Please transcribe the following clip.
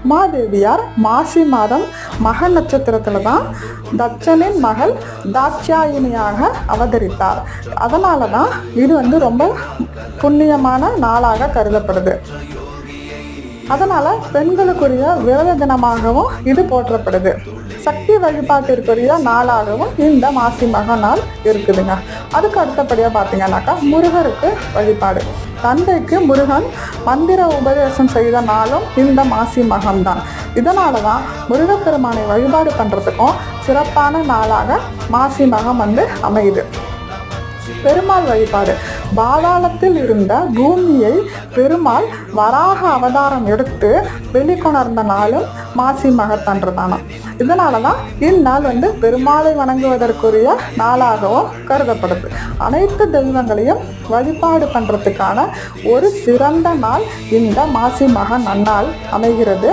உமாதேவியார் மாசி மாதம் மக நட்சத்திரத்தில் தான் தட்சனின் மகள் தாட்சாயினியாக அவதரித்தார். அதனால தான் இது ரொம்ப புண்ணியமான நாளாக கருதப்படுது. அதனால் பெண்களுக்குரிய விரத தினமாகவும் இது போற்றப்படுது. சக்தி வழிபாட்டிற்குரிய நாளாகவும் இந்த மாசி மக நாள் இருக்குதுங்க. அதுக்கு அடுத்தபடியாக பார்த்தீங்கன்னாக்கா முருகருக்கு வழிபாடு. தந்தைக்கு முருகன் மந்திர உபதேசம் செய்த நாளும் இந்த மாசி மகம்தான். இதனால தான் முருகப்பெருமானை வழிபாடு பண்ணுறதுக்கும் சிறப்பான நாளாக மாசி மகம் அமையுது. பெருமாள் வழிபாடு. பாதாளத்தில் இருந்த பூமியை பெருமாள் வராக அவதாரம் எடுத்து வெளிக்கொணர்ந்த நாளும் மாசி மகத்தன்றுதானா. இதனால தான் இந்நாள் பெருமாளை வணங்குவதற்குரிய நாளாகவும் கருதப்படுது. அனைத்து தெய்வங்களையும் வழிபாடு பண்ணுறதுக்கான ஒரு சிறந்த நாள் இந்த மாசி மக நன்னாள் அமைகிறது.